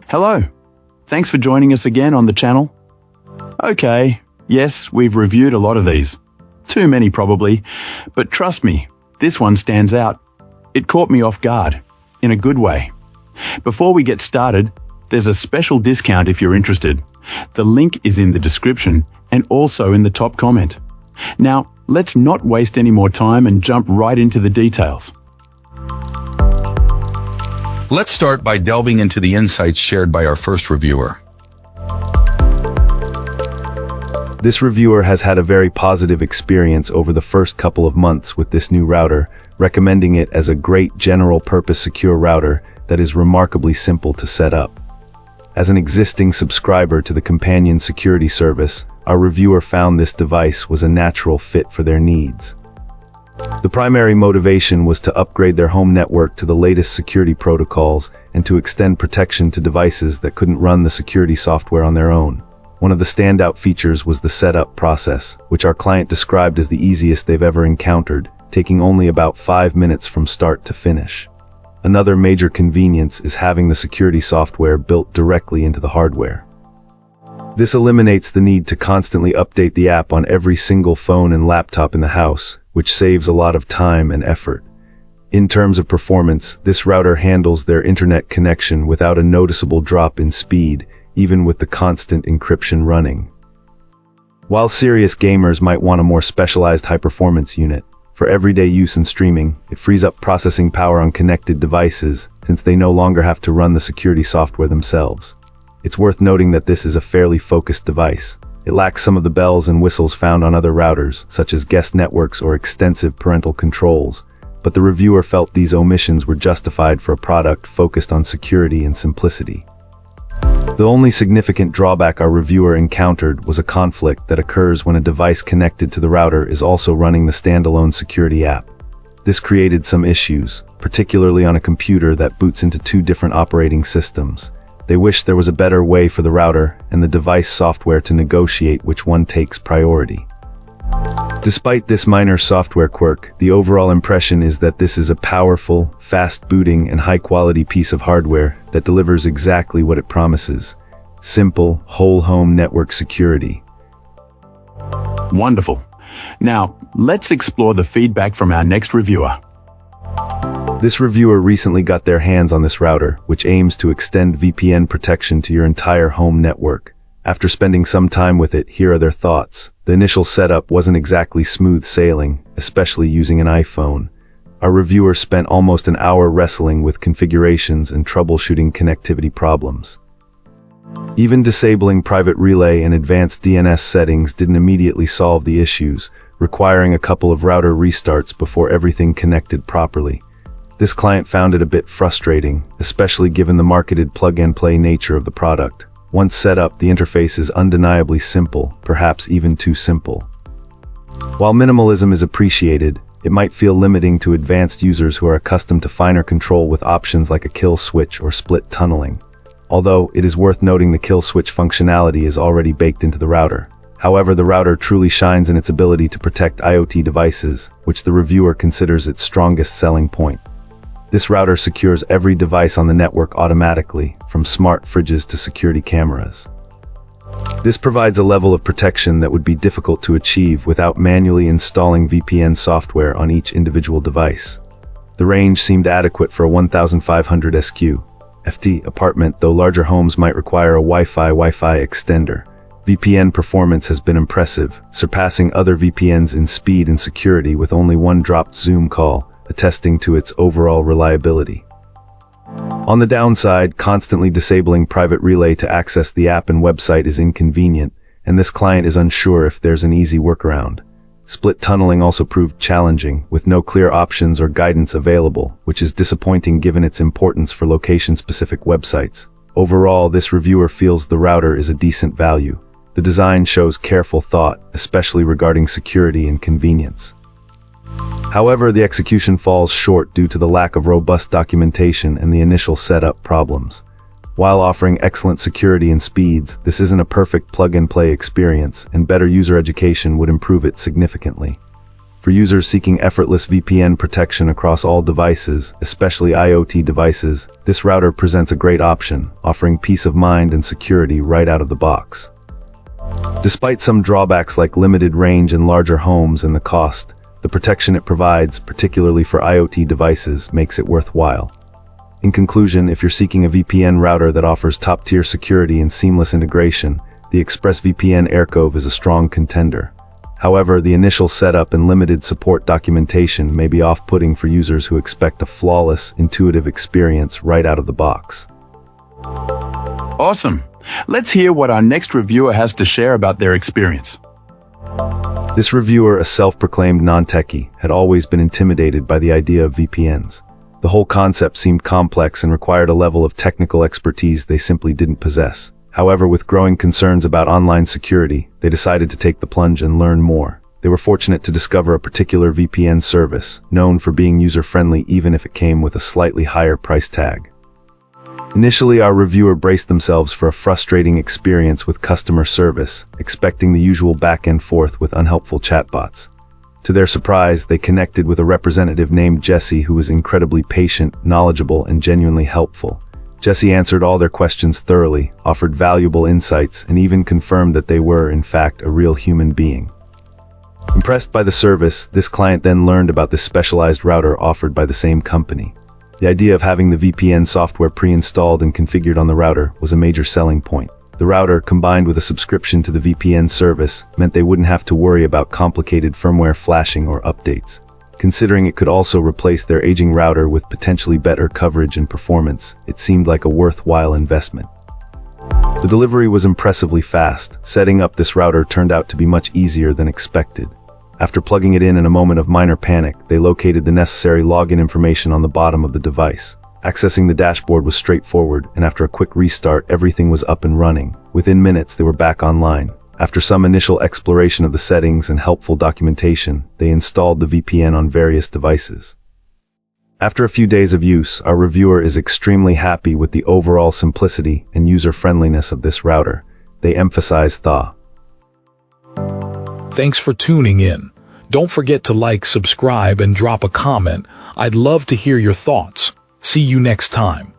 Hello, thanks for joining us again on the channel. Okay, yes, we've reviewed a lot of these. Too many probably, but trust me, this one stands out. It caught me off guard, in a good way. Before we get started, there's a special discount if you're interested. The link is in the description and also in the top comment. Now, let's not waste any more time and jump right into the details. Let's start by delving into the insights shared by our first reviewer. This reviewer has had a very positive experience over the first couple of months with this new router, recommending it as a great general-purpose secure router that is remarkably simple to set up. As an existing subscriber to the companion security service, our reviewer found this device was a natural fit for their needs. The primary motivation was to upgrade their home network to the latest security protocols and to extend protection to devices that couldn't run the security software on their own. One of the standout features was the setup process, which our client described as the easiest they've ever encountered, taking only about 5 minutes from start to finish. Another major convenience is having the security software built directly into the hardware. This eliminates the need to constantly update the app on every single phone and laptop in the house, which saves a lot of time and effort. In terms of performance, this router handles their internet connection without a noticeable drop in speed, even with the constant encryption running. While serious gamers might want a more specialized high-performance unit, for everyday use and streaming, it frees up processing power on connected devices, since they no longer have to run the security software themselves. It's worth noting that this is a fairly focused device. It lacks some of the bells and whistles found on other routers, such as guest networks or extensive parental controls, but the reviewer felt these omissions were justified for a product focused on security and simplicity. The only significant drawback our reviewer encountered was a conflict that occurs when a device connected to the router is also running the standalone security app. This created some issues, particularly on a computer that boots into 2 different operating systems. They wish there was a better way for the router and the device software to negotiate which one takes priority. Despite this minor software quirk, the overall impression is that this is a powerful, fast-booting, and high-quality piece of hardware that delivers exactly what it promises: simple, whole-home network security. Wonderful. Now, let's explore the feedback from our next reviewer. This reviewer recently got their hands on this router, which aims to extend VPN protection to your entire home network. After spending some time with it, here are their thoughts. The initial setup wasn't exactly smooth sailing, especially using an iPhone. Our reviewer spent almost an hour wrestling with configurations and troubleshooting connectivity problems. Even disabling private relay and advanced DNS settings didn't immediately solve the issues, requiring a couple of router restarts before everything connected properly. This client found it a bit frustrating, especially given the marketed plug-and-play nature of the product. Once set up, the interface is undeniably simple, perhaps even too simple. While minimalism is appreciated, it might feel limiting to advanced users who are accustomed to finer control with options like a kill switch or split tunneling. Although, it is worth noting the kill switch functionality is already baked into the router. However, the router truly shines in its ability to protect IoT devices, which the reviewer considers its strongest selling point. This router secures every device on the network automatically, from smart fridges to security cameras. This provides a level of protection that would be difficult to achieve without manually installing VPN software on each individual device. The range seemed adequate for a 1500 SQ/FT apartment, though larger homes might require a Wi-Fi extender. VPN performance has been impressive, surpassing other VPNs in speed and security with only one dropped Zoom call, attesting to its overall reliability. On the downside, constantly disabling private relay to access the app and website is inconvenient, and this client is unsure if there's an easy workaround. Split tunneling also proved challenging, with no clear options or guidance available, which is disappointing given its importance for location-specific websites. Overall, this reviewer feels the router is a decent value. The design shows careful thought, especially regarding security and convenience. However, the execution falls short due to the lack of robust documentation and the initial setup problems. While offering excellent security and speeds, this isn't a perfect plug-and-play experience, and better user education would improve it significantly. For users seeking effortless VPN protection across all devices, especially IoT devices, this router presents a great option, offering peace of mind and security right out of the box. Despite some drawbacks like limited range in larger homes and the cost, the protection it provides, particularly for IoT devices, makes it worthwhile. In conclusion, if you're seeking a VPN router that offers top-tier security and seamless integration, the ExpressVPN Aircove is a strong contender. However, the initial setup and limited support documentation may be off-putting for users who expect a flawless, intuitive experience right out of the box. Awesome. Let's hear what our next reviewer has to share about their experience. This reviewer, a self-proclaimed non-techie, had always been intimidated by the idea of VPNs. The whole concept seemed complex and required a level of technical expertise they simply didn't possess. However, with growing concerns about online security, they decided to take the plunge and learn more. They were fortunate to discover a particular VPN service, known for being user-friendly even if it came with a slightly higher price tag. Initially, our reviewer braced themselves for a frustrating experience with customer service, expecting the usual back-and-forth with unhelpful chatbots. To their surprise, they connected with a representative named Jesse who was incredibly patient, knowledgeable, and genuinely helpful. Jesse answered all their questions thoroughly, offered valuable insights, and even confirmed that they were, in fact, a real human being. Impressed by the service, this client then learned about this specialized router offered by the same company. The idea of having the VPN software pre-installed and configured on the router was a major selling point. The router, combined with a subscription to the VPN service, meant they wouldn't have to worry about complicated firmware flashing or updates. Considering it could also replace their aging router with potentially better coverage and performance, it seemed like a worthwhile investment. The delivery was impressively fast. Setting up this router turned out to be much easier than expected. After plugging it in a moment of minor panic, they located the necessary login information on the bottom of the device. Accessing the dashboard was straightforward, and after a quick restart, everything was up and running. Within minutes, they were back online. After some initial exploration of the settings and helpful documentation, they installed the VPN on various devices. After a few days of use, our reviewer is extremely happy with the overall simplicity and user-friendliness of this router. They emphasize the Thanks for tuning in. Don't forget to like, subscribe, and drop a comment. I'd love to hear your thoughts. See you next time.